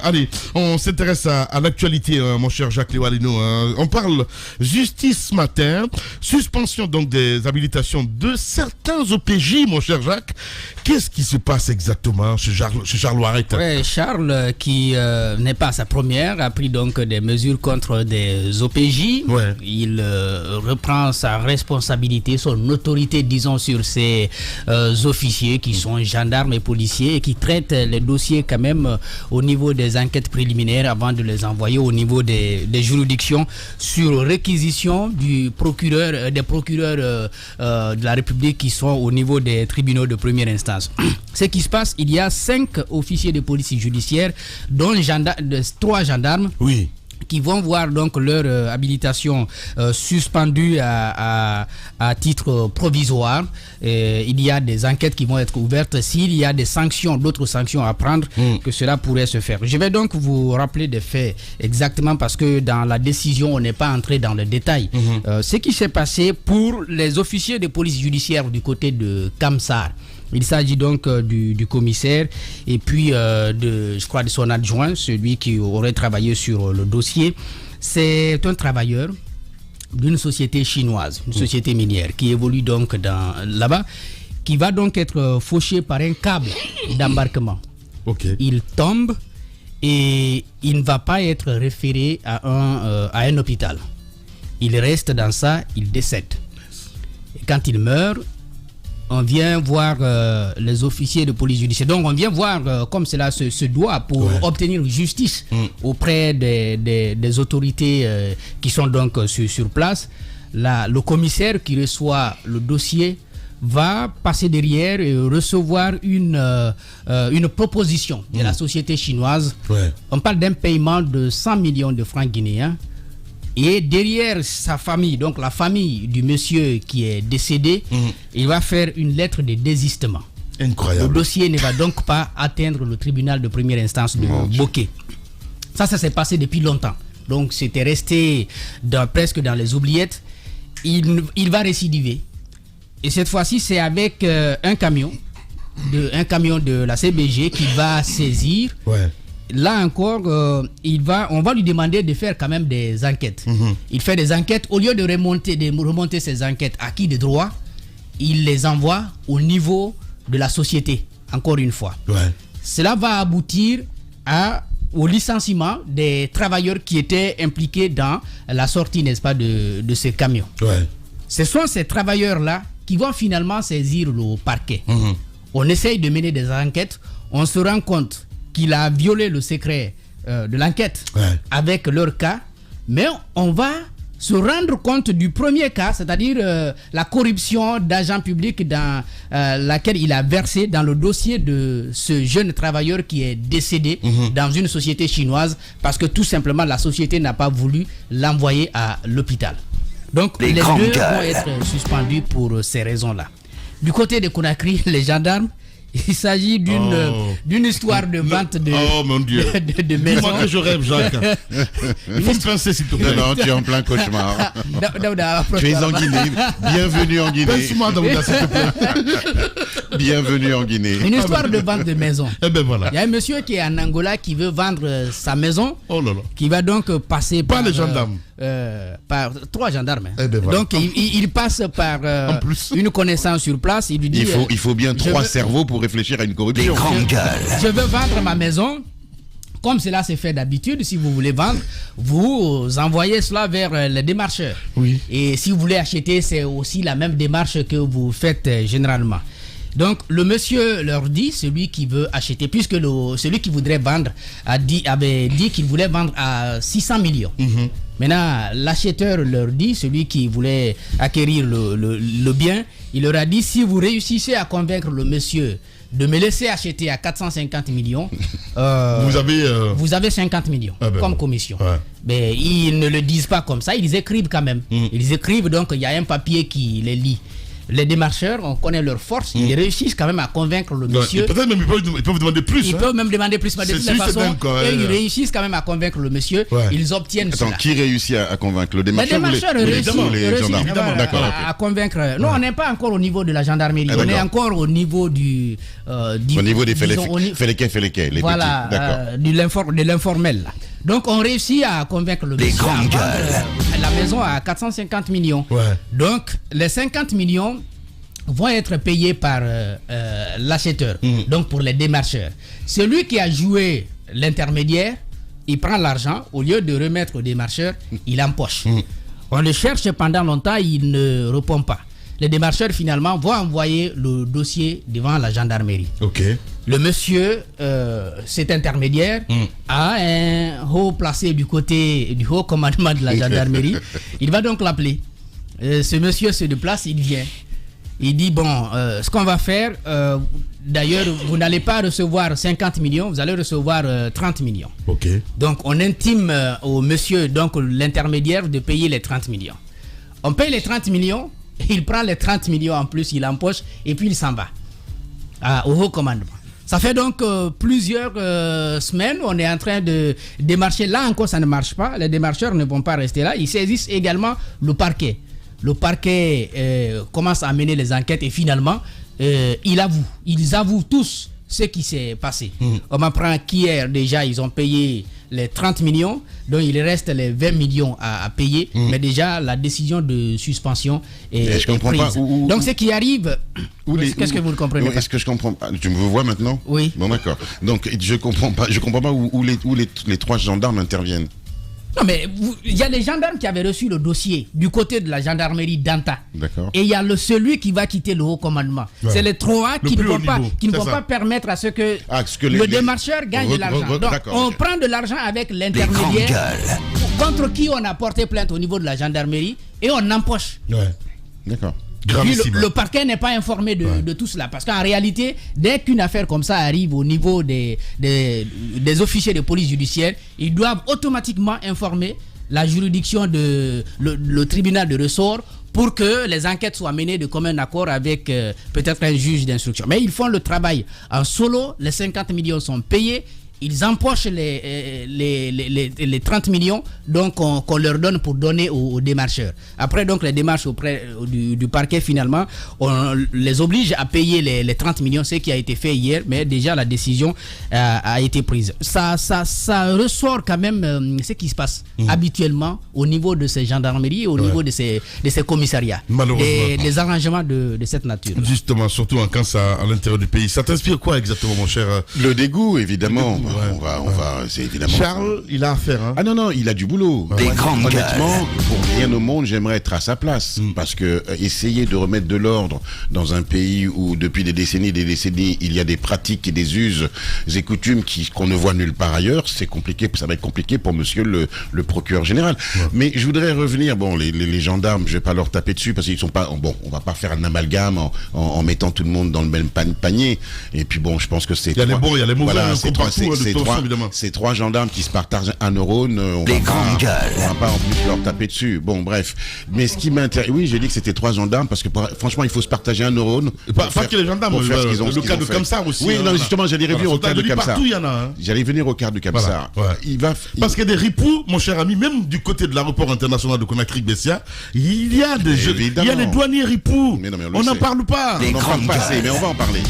Allez, on s'intéresse à l'actualité, mon cher Jacques Lewalino. On parle justice ce matin, suspension donc des habilitations de certains OPJ, mon cher Jacques. Qu'est-ce qui se passe exactement chez Charles Ouaret? Oui, Charles, qui n'est pas sa première, a pris donc des mesures contre des OPJ. Ouais. Il reprend sa responsabilité, son autorité, disons, sur ces officiers qui sont gendarmes et policiers et qui traitent les dossiers quand même au niveau des enquêtes préliminaires avant de les envoyer au niveau des juridictions sur réquisition du procureur, des procureurs de la République qui sont au niveau des tribunaux de première instance. Ce qui se passe, il y a 5 officiers de police judiciaire, dont 3 gendarmes. Oui. Qui vont voir donc leur habilitation suspendue à titre provisoire. Il y a des enquêtes qui vont être ouvertes. S'il y a des sanctions, d'autres sanctions à prendre, que cela pourrait se faire. Je vais donc vous rappeler des faits exactement parce que dans la décision, on n'est pas entré dans le détail. Ce qui s'est passé pour les officiers de police judiciaire du côté de Kamsar. Il s'agit donc du commissaire et puis je crois de son adjoint, celui qui aurait travaillé sur le dossier. C'est un travailleur d'une société chinoise, une société minière qui évolue donc là-bas, qui va donc être fauché par un câble d'embarquement. Okay. Il tombe et il ne va pas être référé à un hôpital. Il reste dans ça, il décède. Et quand il meurt, on vient voir les officiers de police judiciaire. Donc on vient voir comme cela se doit pour obtenir justice auprès des autorités qui sont donc sur place. Le commissaire qui reçoit le dossier va passer derrière et recevoir une proposition de la société chinoise. On parle d'un paiement de 100 millions de francs guinéens. Et derrière sa famille, donc la famille du monsieur qui est décédé, il va faire une lettre de désistement. Incroyable. Le dossier ne va donc pas atteindre le tribunal de première instance de Bokeh. Ça s'est passé depuis longtemps. Donc c'était resté presque dans les oubliettes. Il va récidiver. Et cette fois-ci, c'est avec un camion de la CBG qui va saisir. Là encore, on va lui demander de faire quand même des enquêtes. Il fait des enquêtes. Au lieu de remonter ces enquêtes à qui de droit, il les envoie au niveau de la société, encore une fois. Cela va aboutir au licenciement des travailleurs qui étaient impliqués dans la sortie, n'est-ce pas, de ce camion. Ce sont ces travailleurs-là qui vont finalement saisir le parquet. On essaye de mener des enquêtes, on se rend compte qu'il a violé le secret de l'enquête avec leur cas, mais on va se rendre compte du premier cas, c'est-à-dire la corruption d'agents publics dans laquelle il a versé dans le dossier de ce jeune travailleur qui est décédé dans une société chinoise parce que tout simplement la société n'a pas voulu l'envoyer à l'hôpital. Donc les deux vont être suspendus pour ces raisons-là. Du côté de Conakry, les gendarmes, il s'agit d'une histoire de vente de maison. Dis-moi que je rêve, Jacques. Il faut me pincer, s'il te plaît. Non, tu es en plein cauchemar. Tu es en Guinée. Bienvenue en Guinée. Pince-moi, Daouda, s'il te plaît. Bienvenue en Guinée. Une histoire de vente de maison. Eh ben voilà. Il y a un monsieur qui est en Angola qui veut vendre sa maison. Qui va donc passer par... Pas les gendarmes. Par 3 gendarmes. Eh ben voilà. Donc il passe par une connaissance sur place. Il lui dit... Il faut bien 3 cerveaux pour réfléchir à une corruption. Je veux vendre ma maison. Comme cela se fait d'habitude, si vous voulez vendre, vous envoyez cela vers les démarcheurs. Et si vous voulez acheter, c'est aussi la même démarche que vous faites généralement. Donc le monsieur leur dit, celui qui veut acheter, puisque celui qui voudrait vendre avait dit qu'il voulait vendre à 600 millions. Maintenant, l'acheteur leur dit, celui qui voulait acquérir le bien, il leur a dit, si vous réussissez à convaincre le monsieur de me laisser acheter à 450 millions, vous avez 50 millions comme commission. Mais ils ne le disent pas comme ça, ils écrivent quand même. Ils écrivent, donc il y a un papier qui les lit. les démarcheurs, on connaît leur force, ils réussissent quand même à convaincre le monsieur. Peut-être même ils peuvent demander plus. Ils peuvent même demander plus, mais de toute façon, ils réussissent quand même à convaincre le monsieur. Ils obtiennent cela. Qui réussit à convaincre? Le démarcheur réussissent les gendarmes? D'accord. À convaincre. Non, on n'est pas encore au niveau de la gendarmerie. On est encore au niveau du... au niveau des féléquets, les voilà, de l'informel. Donc on réussit à convaincre le monsieur à vendre la maison à 450 millions. Donc les 50 millions vont être payés par l'acheteur, donc pour les démarcheurs. Celui qui a joué l'intermédiaire, il prend l'argent, au lieu de remettre au démarcheur, il empoche. On le cherche pendant longtemps, il ne répond pas. Les démarcheurs finalement vont envoyer le dossier devant la gendarmerie. Le monsieur, cet intermédiaire, a un haut placé du côté du haut commandement de la gendarmerie. Il va donc l'appeler. Ce monsieur se déplace, il vient. Il dit, bon, ce qu'on va faire, d'ailleurs, vous n'allez pas recevoir 50 millions, vous allez recevoir 30 millions. Donc, on intime au monsieur, donc l'intermédiaire, de payer les 30 millions. On paye les 30 millions, il prend les 30 millions en plus, il empoche, et puis il s'en va au haut commandement. Ça fait donc plusieurs semaines, on est en train de démarcher. Là encore, ça ne marche pas. Les démarcheurs ne vont pas rester là. Ils saisissent également le parquet. Le parquet commence à mener les enquêtes et finalement, ils avouent tous ce qui s'est passé. On m'apprend qu'hier, déjà, ils ont payé les 30 millions, donc il reste les 20 millions à payer, mais déjà, la décision de suspension est prise. Donc, ce qui arrive... Qu'est-ce que vous ne comprenez pas? Est-ce que je comprends? Tu me vois maintenant? Oui. Bon, d'accord. Donc, je comprends pas où les trois gendarmes interviennent. Non, mais il y a les gendarmes qui avaient reçu le dossier du côté de la gendarmerie d'Anta. D'accord. Et il y a celui qui va quitter le haut commandement. C'est les trois qui ne vont pas permettre à ce que le démarcheur gagne de l'argent. Donc, on prend de l'argent avec l'intermédiaire contre qui on a porté plainte au niveau de la gendarmerie et on empoche. D'accord. Puis le parquet n'est pas informé de tout cela. Parce qu'en réalité, dès qu'une affaire comme ça arrive au niveau des officiers de police judiciaire, ils doivent automatiquement informer la juridiction le tribunal de ressort pour que les enquêtes soient menées de commun accord avec peut-être un juge d'instruction. Mais ils font le travail en solo, les 50 millions sont payés. Ils empochent les 30 millions donc qu'on leur donne pour donner aux démarcheurs. Après, donc, les démarches auprès du parquet, finalement, on les oblige à payer les 30 millions, ce qui a été fait hier, mais déjà la décision a été prise. Ça ressort quand même ce qui se passe habituellement au niveau de ces gendarmeries, au niveau de ces commissariats. Malheureusement. Des arrangements de cette nature. Justement, surtout quand ça à l'intérieur du pays. Ça t'inspire quoi exactement, mon cher? Le dégoût, évidemment. On va, c'est évidemment. Charles, il a affaire. Hein. Ah non, il a du boulot. Honnêtement, pour rien au monde, j'aimerais être à sa place. Parce que essayer de remettre de l'ordre dans un pays où depuis des décennies, il y a des pratiques et des us et coutumes qu'on ne voit nulle part ailleurs, c'est compliqué. Ça va être compliqué pour monsieur le procureur général. Mais je voudrais revenir, les gendarmes, je vais pas leur taper dessus parce qu'ils sont pas, on va pas faire un amalgame en mettant tout le monde dans le même panier. Et puis je pense que c'est... Il y a les bons, il y a les mauvais. Voilà, ces trois gendarmes qui se partagent un neurone, on va pas en plus leur taper dessus. Bon, bref. Mais ce qui m'intéresse, oui, j'ai dit que c'était trois gendarmes parce que franchement, il faut se partager un neurone. Pas que les gendarmes, le cas de Kamsar aussi. Oui, non, justement, j'allais revenir au cas de Kamsar. Partout, il y en a. J'allais venir au cas de Kamsar. Parce qu'il y a des ripoux, mon cher ami, même du côté de l'aéroport international de Conakry-Bessia, il y a les douaniers ripoux. On n'en parle pas. On n'en parle pas assez, mais on va en parler.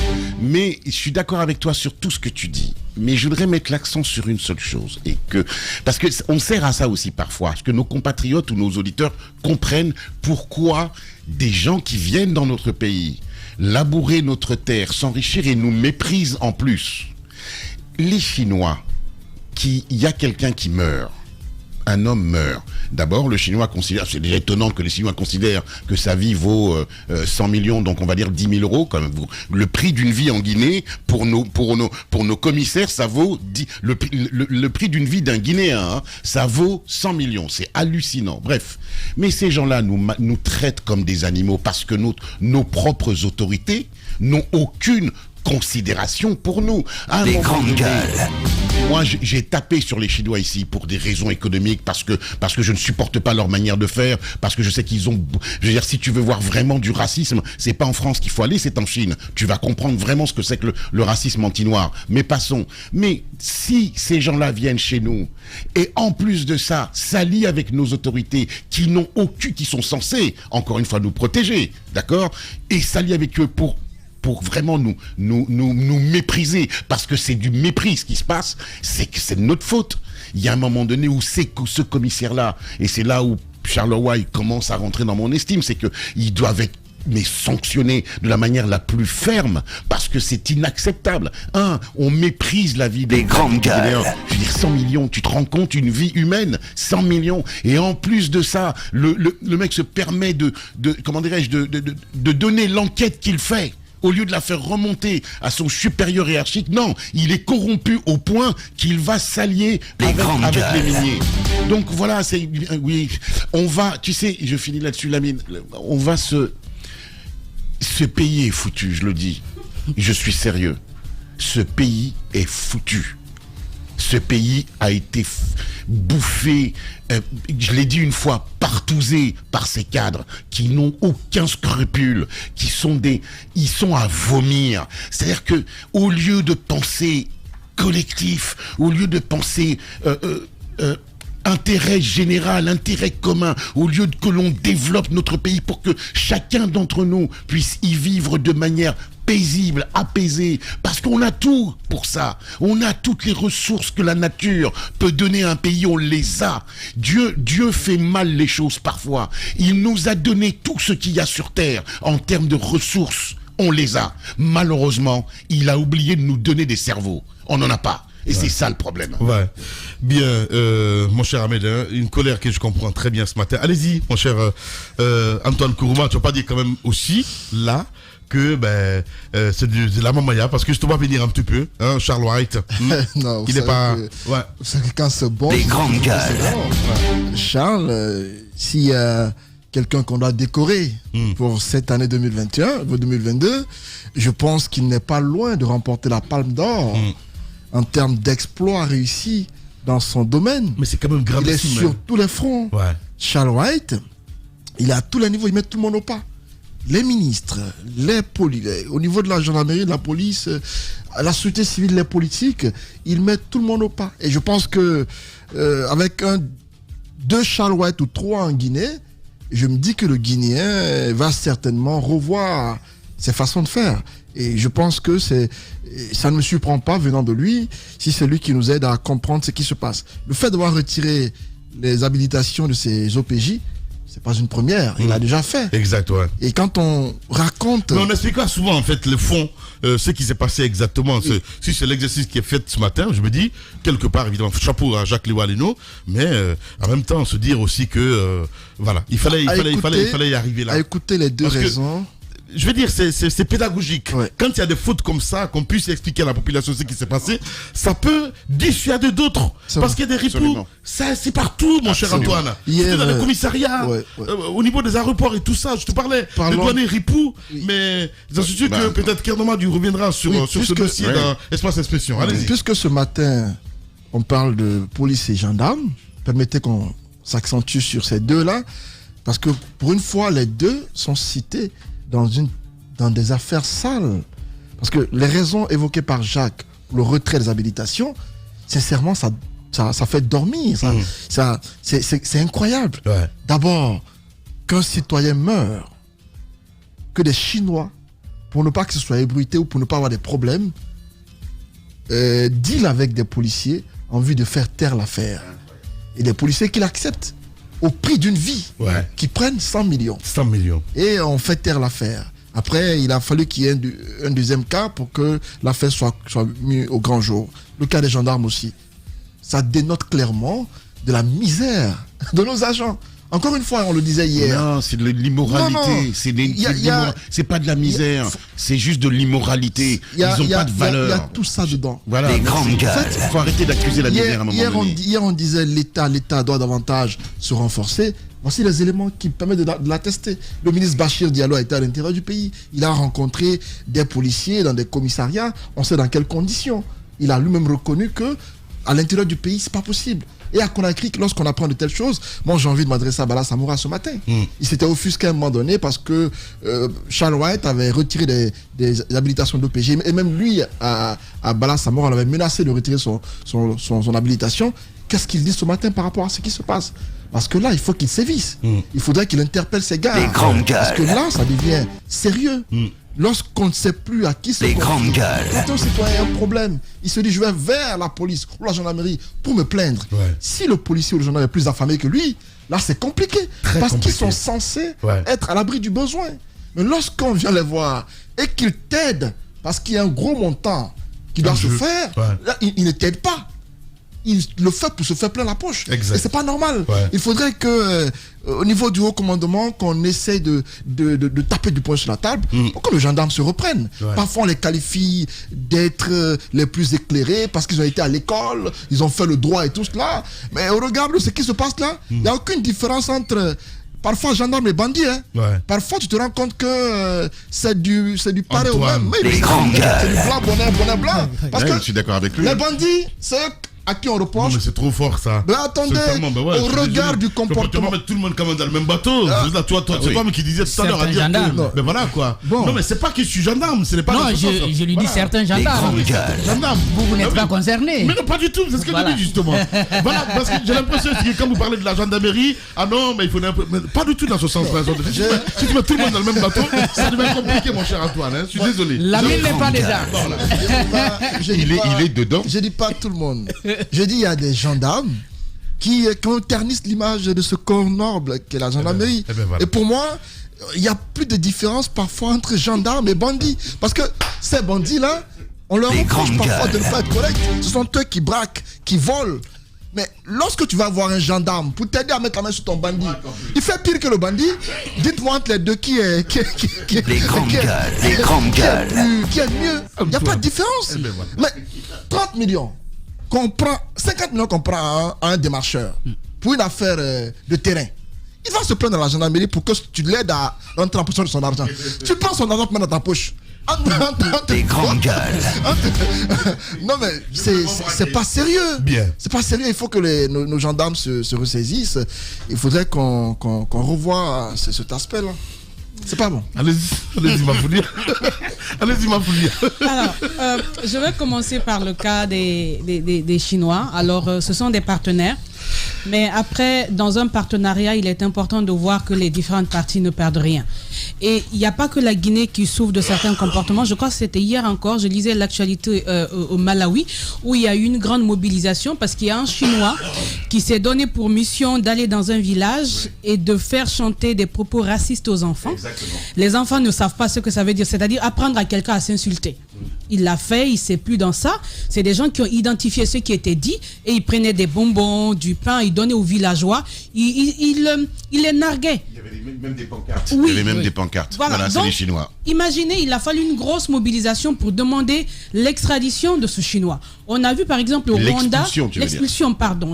Mais je suis d'accord avec toi sur tout ce que tu dis. Mais je voudrais mettre l'accent sur une seule chose, parce que on sert à ça aussi parfois, que nos compatriotes ou nos auditeurs comprennent pourquoi des gens qui viennent dans notre pays labourer notre terre, s'enrichir et nous méprisent en plus. Les Chinois, il y a quelqu'un qui meurt. Un homme meurt. D'abord, le Chinois considère, c'est déjà étonnant que les Chinois considèrent que sa vie vaut 100 millions, donc on va dire 10 000 euros. Quand même. Le prix d'une vie en Guinée, pour nos commissaires, ça vaut le prix d'une vie d'un Guinéen, hein, ça vaut 100 millions. C'est hallucinant. Bref. Mais ces gens-là nous traitent comme des animaux parce que nos propres autorités n'ont aucune considération pour nous. Des grandes gueules. Moi, j'ai tapé sur les Chinois ici pour des raisons économiques, parce que je ne supporte pas leur manière de faire, parce que je sais qu'ils ont... Je veux dire, si tu veux voir vraiment du racisme, c'est pas en France qu'il faut aller, c'est en Chine. Tu vas comprendre vraiment ce que c'est que le racisme anti-noir. Mais passons. Mais si ces gens-là viennent chez nous, et en plus de ça, s'allient avec nos autorités qui n'ont aucun, qui sont censées, encore une fois, nous protéger, d'accord, et s'allient avec eux pour vraiment nous mépriser, parce que c'est du mépris ce qui se passe, c'est que c'est de notre faute. Il y a un moment donné où c'est que ce commissaire-là, et c'est là où Charleroi il commence à rentrer dans mon estime, c'est qu'ils doivent être sanctionnés de la manière la plus ferme, parce que c'est inacceptable. On méprise la vie des grandes gueules. Je veux dire, 100 millions, tu te rends compte, une vie humaine, 100 millions. Et en plus de ça, le mec se permet de donner l'enquête qu'il fait. Au lieu de la faire remonter à son supérieur hiérarchique, non, il est corrompu au point qu'il va s'allier avec les miniers. Donc voilà, on va, tu sais, je finis là-dessus, Lamine, on va ce pays est foutu, je le dis. Je suis sérieux. Ce pays est foutu. Ce pays a été bouffé, je l'ai dit une fois, partousé par ces cadres qui n'ont aucun scrupule, ils sont à vomir. C'est-à-dire que, au lieu de penser collectif, au lieu de penser intérêt général, intérêt commun, au lieu que l'on développe notre pays pour que chacun d'entre nous puisse y vivre de manière paisible, apaisée, parce qu'on a tout pour ça. On a toutes les ressources que la nature peut donner à un pays, on les a. Dieu fait mal les choses parfois. Il nous a donné tout ce qu'il y a sur terre en termes de ressources. On les a. Malheureusement, il a oublié de nous donner des cerveaux. On n'en a pas. Et c'est ça le problème. Ouais. Bien, mon cher Ahmed, une colère que je comprends très bien ce matin. Allez-y, mon cher Antoine Kourouma, tu vas pas dire quand même aussi, là, que c'est de la mamaya, parce que je te vois venir un petit peu, hein, Charles White. Non, il n'est pas... Ouais. Vous savez que quand c'est bon... Des grandes gueules. Ouais. Charles, s'il y a quelqu'un qu'on doit décorer pour cette année 2021, 2022, je pense qu'il n'est pas loin de remporter la Palme d'Or. En termes d'exploits réussis dans son domaine. Mais c'est quand même grave. Il est sur tous les fronts. Ouais. Charles White, il est à tous les niveaux, il met tout le monde au pas. Les ministres, au niveau de la gendarmerie, de la police, la société civile, les politiques, il met tout le monde au pas. Et je pense que avec 2 Charles White ou 3 en Guinée, je me dis que le Guinéen va certainement revoir ses façons de faire. Et je pense que ça ne me surprend pas venant de lui, si c'est lui qui nous aide à comprendre ce qui se passe. Le fait d'avoir retiré les habilitations de ces OPJ, c'est pas une première, il l'a déjà fait. Exact, ouais. Et quand on raconte... Mais on explique pas souvent, en fait, le fond, ce qui s'est passé exactement. Si c'est l'exercice qui est fait ce matin, je me dis, quelque part, évidemment, chapeau à Jacques Léo-Aleno, mais en même temps, se dire aussi que, voilà, il fallait y arriver là. À écouter les deux raisons... Je veux dire, c'est pédagogique. Ouais. Quand il y a des fautes comme ça, qu'on puisse expliquer à la population ce qui s'est passé, ça peut dissuader d'autres. Parce qu'il y a des ripoux. Ça, c'est partout, mon cher Antoine. Hier, dans les commissariats, au niveau des aéroports et tout ça, je te parlais de douaniers ripoux, mais j'en suis sûr que peut-être Kernomadou reviendra sur ce dossier dans Espace Expression. Allez-y. Puisque ce matin, on parle de police et gendarmes, permettez qu'on s'accentue sur ces deux-là, parce que pour une fois, les deux sont cités dans des affaires sales. Parce que les raisons évoquées par Jacques pour le retrait des habilitations, sincèrement, ça fait dormir. C'est incroyable. Ouais. D'abord, qu'un citoyen meure, que des Chinois, pour ne pas que ce soit ébruité ou pour ne pas avoir des problèmes, deal avec des policiers en vue de faire taire l'affaire. Et des policiers qui l'acceptent au prix d'une vie, qui prennent 100 millions. 100 millions. Et on fait taire l'affaire. Après, il a fallu qu'il y ait un deuxième cas pour que l'affaire soit mise au grand jour. Le cas des gendarmes aussi. Ça dénote clairement de la misère de nos agents. Encore une fois, on le disait hier. Non, c'est de l'immoralité. C'est pas de la misère. C'est juste de l'immoralité. Ils n'ont pas de valeur. Il y a tout ça dedans. Voilà. Des grandes gueules. En fait, il faut arrêter d'accuser la misère à un moment donné. Hier, on disait l'État doit davantage se renforcer. Voici les éléments qui permettent de l'attester. Le ministre Bachir Diallo a été à l'intérieur du pays. Il a rencontré des policiers dans des commissariats. On sait dans quelles conditions. Il a lui-même reconnu que à l'intérieur du pays, c'est pas possible. Et à Conakry, lorsqu'on apprend de telles choses, moi j'ai envie de m'adresser à Bala Samoura ce matin. Il s'était offusqué à un moment donné parce que Charles White avait retiré des habilitations d'OPG. Et même lui, à Bala Samoura, on avait menacé de retirer son habilitation. Qu'est-ce qu'il dit ce matin par rapport à ce qui se passe? Parce que là, il faut qu'il sévisse. Il faudrait qu'il interpelle ces gars. Parce que là, ça devient sérieux. Lorsqu'on ne sait plus à qui se confier, quand un citoyen a un problème, il se dit je vais vers la police ou la gendarmerie pour me plaindre. Si le policier ou le gendarme est plus affamé que lui, là c'est compliqué. Parce qu'ils sont censés être à l'abri du besoin. Mais lorsqu'on vient les voir et qu'ils t'aident, parce qu'il y a un gros montant qui doit se faire, là, ils ne t'aident pas. Il le fait pour se faire plein la poche. Exact. Et c'est pas normal. Il faudrait que au niveau du haut commandement, qu'on essaie de taper du poing sur la table pour que le gendarme se reprenne. Parfois on les qualifie d'être les plus éclairés parce qu'ils ont été à l'école, ils ont fait le droit et tout cela. Mais au regard de ce qui se passe là, il n'y a aucune différence entre parfois gendarme et bandit. Parfois tu te rends compte que c'est du pareil au même. C'est du blanc, bonnet blanc. Parce que je suis d'accord avec lui. Les bandits, c'est à qui on reproche. Non mais c'est trop fort ça. Mais attendez, au regard du comportement. Mettre tout le monde quand même dans le même bateau. Toi, c'est toi qui disais tout à l'heure à dire que... Mais voilà quoi. Non mais c'est pas que je suis gendarme, ce n'est pas... Non, je lui dis certains gendarmes. Vous n'êtes pas concernés. Mais non, pas du tout, c'est ce que je dis justement. Voilà, parce que j'ai l'impression que quand vous parlez de la gendarmerie, ah non, mais il faut... Pas du tout dans ce sens-là. Si tu mets tout le monde dans le même bateau, ça devient compliqué mon cher Antoine. Je suis désolé. La mine n'est pas déjà. Il est dedans. Je dis pas tout le monde. Je dis, il y a des gendarmes qui ternissent l'image de ce corps noble qu'est la gendarmerie. Et pour moi, il y a plus de différence parfois entre gendarmes et bandits. Parce que ces bandits-là, on leur reproche parfois de ne pas être corrects. Ce sont eux qui braquent, qui volent. Mais lorsque tu vas voir un gendarme pour t'aider à mettre la main sur ton bandit, il fait pire que le bandit. Dites-moi entre les deux qui est mieux. Il n'y a pas de différence. Mais 30 millions. Qu'on prend 50 millions qu'on prend à un démarcheur pour une affaire de terrain, il va se plaindre à la gendarmerie pour que tu l'aides à rentrer en possession de son argent. Tu prends son argent, tu mets dans ta poche. Des grandes gueules. Non mais c'est pas sérieux. C'est pas sérieux. Il faut que nos gendarmes se ressaisissent. Il faudrait qu'on revoie cet aspect-là. C'est pas bon. Allez-y, ma poulie. Allez-y, ma poulie. Alors, je vais commencer par le cas des Chinois. Alors, ce sont des partenaires. Mais après, dans un partenariat, il est important de voir que les différentes parties ne perdent rien. Et il n'y a pas que la Guinée qui souffre de certains comportements. Je crois que c'était hier encore, je lisais l'actualité au Malawi, où il y a eu une grande mobilisation parce qu'il y a un Chinois qui s'est donné pour mission d'aller dans un village et de faire chanter des propos racistes aux enfants. Exactement. Les enfants ne savent pas ce que ça veut dire, c'est-à-dire apprendre à quelqu'un à s'insulter. Il l'a fait, il ne sait plus dans ça. C'est des gens qui ont identifié ce qui était dit et ils prenaient des bonbons, du pain, ils donnaient aux villageois. Il les narguait. Il y avait même des pancartes. Oui, il y avait même des pancartes. Voilà, c'est les Chinois. Imaginez, il a fallu une grosse mobilisation pour demander l'extradition de ce Chinois. On a vu par exemple au Rwanda...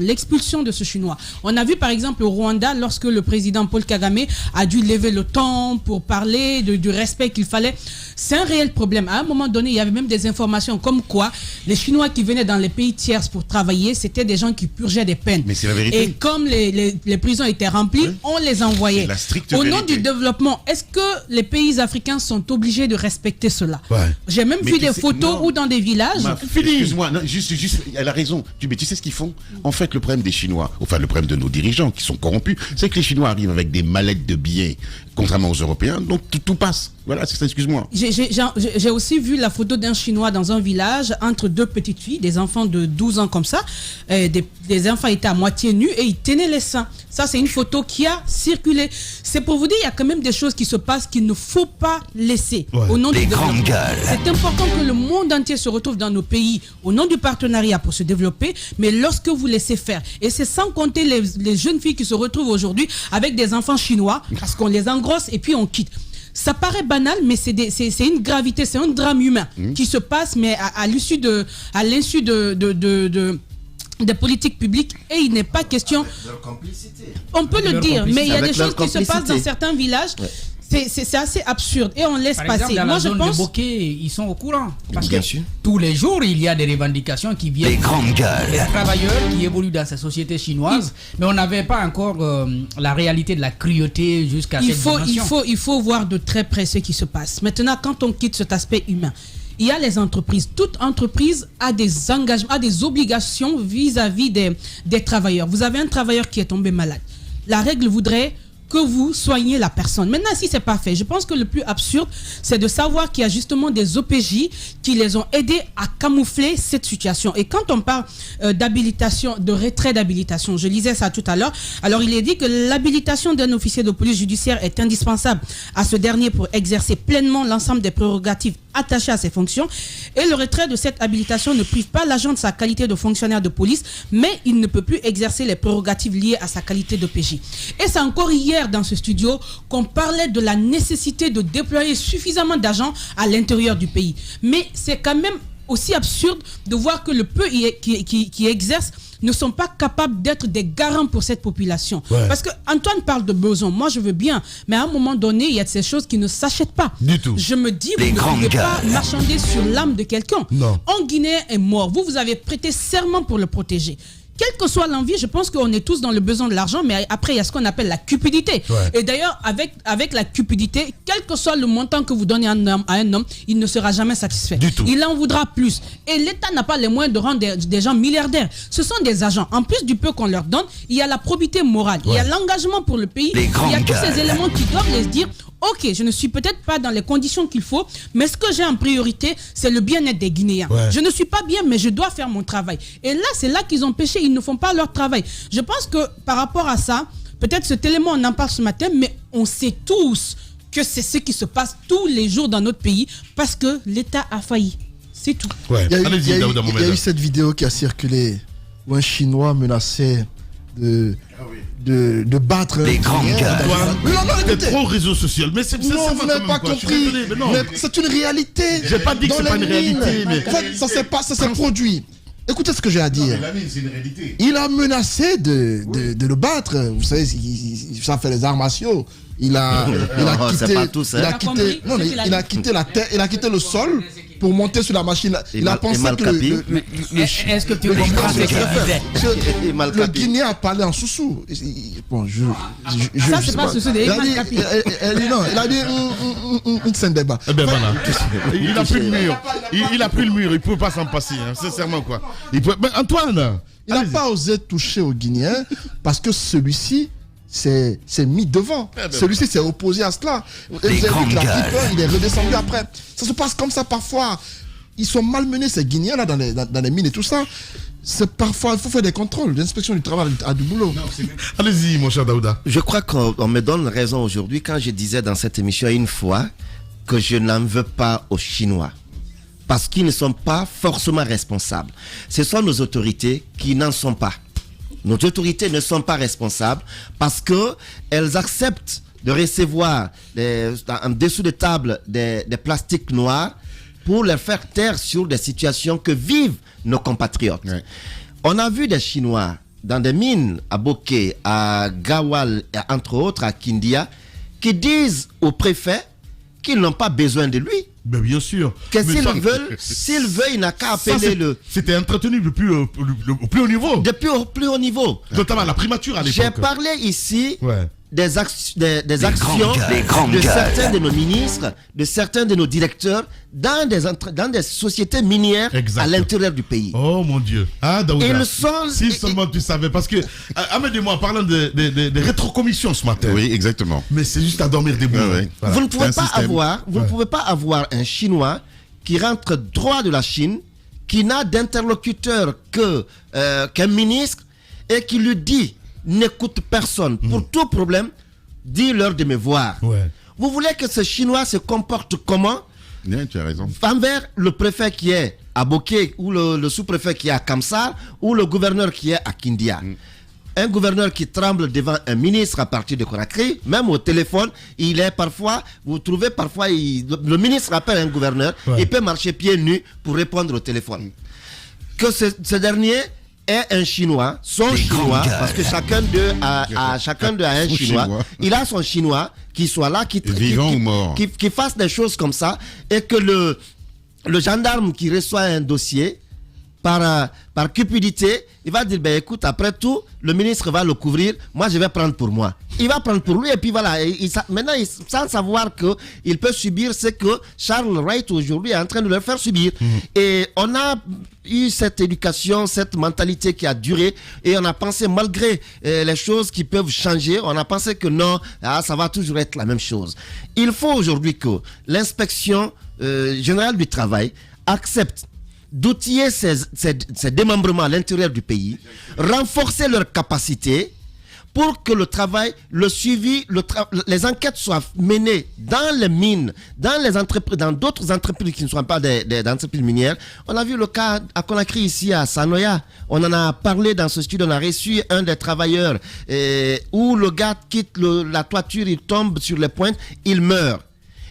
L'expulsion de ce Chinois. On a vu par exemple au Rwanda, lorsque le président Paul Kagame a dû lever le ton pour parler du respect qu'il fallait. C'est un réel problème. À un moment donné, il y avait même des informations comme quoi les Chinois qui venaient dans les pays tiers pour travailler, c'était des gens qui purgeaient des peines. Mais c'est la vérité. Et comme les prisons étaient remplies, on les envoyait. La stricte au nom vérité. du développement, est-ce que les pays africains sont obligés de respecter cela? J'ai même vu des photos où dans des villages... Excuse-moi, juste, elle a raison. Mais tu sais ce qu'ils font? En fait, le problème des Chinois, enfin le problème de nos dirigeants qui sont corrompus, c'est que les Chinois arrivent avec des mallettes de billets, contrairement aux Européens, donc tout passe. Voilà, c'est ça, excuse-moi. J'ai aussi vu la photo d'un Chinois dans un village entre deux petites filles, des enfants de 12 ans comme ça. Des enfants étaient à moitié nus et ils tenaient les seins. Ça, c'est une photo qui a circulé. C'est pour vous dire, il y a quand même des choses qui se passent qu'il ne faut pas laisser au nom du développement. C'est important que le monde entier se retrouve dans nos pays au nom du partenariat pour se développer, mais lorsque vous laissez faire. Et c'est sans compter les jeunes filles qui se retrouvent aujourd'hui avec des enfants chinois parce qu'on les engrosse et puis on quitte. Ça paraît banal, mais c'est une gravité, c'est un drame humain qui se passe, mais à l'insu des politiques publiques, et il n'est pas question... On peut le dire, mais il y a des choses qui se passent dans certains villages. C'est assez absurde et on laisse Par passer. exemple, dans Moi, la je zone pense. de Bokeh, ils sont au courant. Parce Bien que sûr. tous les jours, il y a des revendications qui viennent Les grandes gueules. des travailleurs qui évoluent dans ces sociétés chinoises. Mais on n'avait pas encore la réalité de la cruauté jusqu'à cette dimension. Il faut voir de très près ce qui se passe. Maintenant, quand on quitte cet aspect humain, il y a les entreprises. Toute entreprise a des engagements, a des obligations vis-à-vis des travailleurs. Vous avez un travailleur qui est tombé malade. La règle voudrait que vous soignez la personne. Maintenant, si c'est pas fait, je pense que le plus absurde, c'est de savoir qu'il y a justement des OPJ qui les ont aidés à camoufler cette situation. Et quand on parle d'habilitation, de retrait d'habilitation, je lisais ça tout à l'heure, alors il est dit que l'habilitation d'un officier de police judiciaire est indispensable à ce dernier pour exercer pleinement l'ensemble des prérogatives attachées à ses fonctions. Et le retrait de cette habilitation ne prive pas l'agent de sa qualité de fonctionnaire de police, mais il ne peut plus exercer les prérogatives liées à sa qualité d'OPJ. Et c'est encore hier dans ce studio qu'on parlait de la nécessité de déployer suffisamment d'agents à l'intérieur du pays. Mais c'est quand même aussi absurde de voir que le peu qui exercent ne sont pas capables d'être des garants pour cette population. Ouais. Parce que Antoine parle de besoin. Moi, je veux bien. Mais à un moment donné, il y a de ces choses qui ne s'achètent pas. Du tout. Je me dis, vous Les ne pouvez grandes pas gueules. marchander sur l'âme de quelqu'un. Non. Un Guinéen est mort. Vous avez prêté serment pour le protéger. Quelle que soit l'envie, je pense qu'on est tous dans le besoin de l'argent, mais après, il y a ce qu'on appelle la cupidité. Ouais. Et d'ailleurs, avec la cupidité, quel que soit le montant que vous donnez à un homme, il ne sera jamais satisfait. Du tout. Il en voudra plus. Et l'État n'a pas les moyens de rendre des gens milliardaires. Ce sont des agents. En plus du peu qu'on leur donne, il y a la probité morale, il y a l'engagement pour le pays, Les il y a grandes tous ces gueules. éléments qui doivent les dire. Ok, je ne suis peut-être pas dans les conditions qu'il faut, mais ce que j'ai en priorité, c'est le bien-être des Guinéens. Ouais. Je ne suis pas bien, mais je dois faire mon travail. Et là, c'est là qu'ils ont péché, ils ne font pas leur travail. Je pense que par rapport à ça, peut-être cet élément, on en parle ce matin, mais on sait tous que c'est ce qui se passe tous les jours dans notre pays parce que l'État a failli. C'est tout. Ouais. Il y a eu- il y Allez-y, a eu- Daouda il y a Mohamed. eu cette vidéo qui a circulé où un Chinois menaçait de battre un Les grandes Guinéen. gueules. Antoine, Non, non, t'es écoutez. trop réseau social. Mais c'est Non, ça vous va n'avez quand pas même, quoi. Je suis compris. désolé, mais non. Mais c'est une réalité. J'ai pas dit que Dans c'est pas une les mines. réalité, mais- En fait, ça s'est produit. Écoutez ce que j'ai à dire. c'est une réalité. Il a menacé de le battre. Vous savez, ça fait les arts martiaux. Il a Non, c'est quitté, pas tous, hein. il a Il a quitté, compris non, mais ce qu'il a il a dit. quitté la terre, il a quitté le sol pour monter sur la machine. Il a mal- pensé et mal que capi. Est-ce que tu le comprends ce Guinéen qu'il se fait disait? faire. Et mal Le capi. Guinéen a parlé en sous-sous. Bon, Ça, c'est pas sais sous-sous, des Il a mal dit, capi. non, il a dit une scène débat. Eh ben voilà. Il a plus le mur. Il a plus le mur. Il peut pas s'en passer. Hein. Sincèrement quoi. Mais Antoine. Il n'a allez-y. pas osé toucher au Guinéen parce que celui-ci s'est mis devant. Celui-ci s'est opposé à cela. Et vous avez vu grandes qu'il a pris gueules. peur, il est redescendu après. Ça se passe comme ça parfois. Ils sont malmenés, ces Guinéens-là, dans les mines et tout ça. C'est parfois, il faut faire des contrôles. L'inspection du travail a du boulot. Allez-y, mon cher Daouda. Je crois qu'on me donne raison aujourd'hui quand je disais dans cette émission une fois que je n'en veux pas aux Chinois. Parce qu'ils ne sont pas forcément responsables. Ce sont nos autorités qui n'en sont pas. Nos autorités ne sont pas responsables parce qu'elles acceptent de recevoir en dessous de table des plastiques noirs pour les faire taire sur des situations que vivent nos compatriotes. Ouais. On a vu des Chinois dans des mines à Bokeh, à Gawal, et entre autres à Kindia, qui disent au préfet qu'ils n'ont pas besoin de lui. Ben bien sûr. Que Mais s'ils ça- veulent, il n'a qu'à ça, appeler C'était entretenu depuis au plus haut niveau. depuis au plus haut niveau. Notamment la primature à J'ai l'époque. parlé ici Ouais. des actions les grandes de gueules. certains de nos ministres, de certains de nos directeurs dans des sociétés minières Exact. à l'intérieur du pays. Oh mon Dieu. Ah, Daouda. Ils sont- Si ils- seulement tu savais. Parce que, Ahmed et moi, parlant de rétrocommissions ce matin. Oui, exactement. Mais c'est juste à dormir debout. Ouais, ouais. Voilà. Vous ne pouvez C'est un pas système. avoir un Chinois qui rentre droit de la Chine, qui n'a d'interlocuteur qu'un ministre et qui lui dit n'écoute personne. Pour tout problème, dis-leur de me voir. Ouais. Vous voulez que ce Chinois se comporte comment Bien, tu as raison. envers le préfet qui est à Bokeh ou le sous-préfet qui est à Kamsar ou le gouverneur qui est à Kindia. Un gouverneur qui tremble devant un ministre à partir de Conakry, même au téléphone, il est parfois, vous trouvez parfois, le ministre appelle un gouverneur, Ouais. il peut marcher pieds nus pour répondre au téléphone. Que ce dernier est un Chinois, son Chinois, parce que chacun d'eux a un Son Chinois. Chinois. Il a son Chinois qui soit là, Vivant ou mort. qui fasse des choses comme ça, et que le gendarme qui reçoit un dossier, par cupidité, il va dire, ben écoute, après tout, le ministre va le couvrir, moi je vais prendre pour moi. Il va prendre pour lui, et puis voilà, maintenant, sans savoir qu'il peut subir ce que Charles Wright aujourd'hui est en train de leur faire subir. Et on a eu cette éducation, cette mentalité qui a duré, et on a pensé, malgré les choses qui peuvent changer, on a pensé que non, ça va toujours être la même chose. Il faut aujourd'hui que l'inspection générale du travail accepte d'outiller ces démembrements à l'intérieur du pays, renforcer leurs capacités pour que le travail, le suivi, les enquêtes soient menées dans les mines, dans les entreprises, dans d'autres entreprises qui ne sont pas des entreprises minières. On a vu le cas à Conakry ici à Sanoya. On en a parlé dans ce studio. On a reçu un des travailleurs où le gars quitte la toiture, il tombe sur les pointes, il meurt.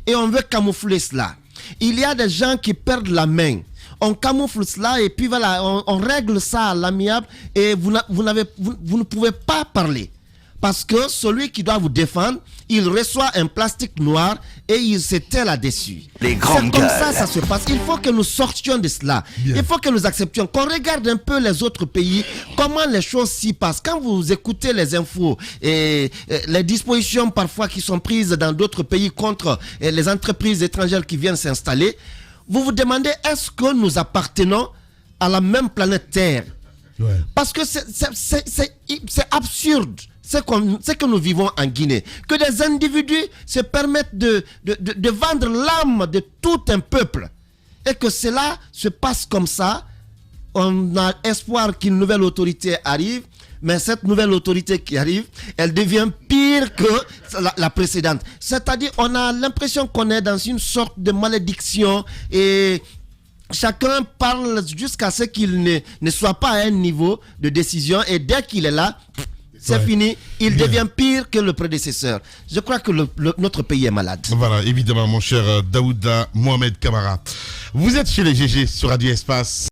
Et on veut camoufler cela. Il y a des gens qui perdent la main. On camoufle cela et puis voilà, on règle ça à l'amiable et vous ne pouvez pas parler. Parce que celui qui doit vous défendre, il reçoit un plastique noir et il se tait là-dessus. C'est comme ça se passe. Il faut que nous sortions de cela. Bien. Il faut que nous acceptions, qu'on regarde un peu les autres pays, comment les choses s'y passent. Quand vous écoutez les infos et les dispositions parfois qui sont prises dans d'autres pays contre les entreprises étrangères qui viennent s'installer, vous vous demandez, est-ce que nous appartenons à la même planète Terre? Parce que c'est absurde ce que nous vivons en Guinée. Que des individus se permettent de vendre l'âme de tout un peuple. Et que cela se passe comme ça. On a espoir qu'une nouvelle autorité arrive. Mais cette nouvelle autorité qui arrive, elle devient pire que la précédente. C'est-à-dire, on a l'impression qu'on est dans une sorte de malédiction et chacun parle jusqu'à ce qu'il ne soit pas à un niveau de décision. Et dès qu'il est là, c'est fini. Il devient pire que le prédécesseur. Je crois que notre pays est malade. Voilà, évidemment, mon cher Daouda Mohamed Kamara. Vous êtes chez les GG sur Radio Espace.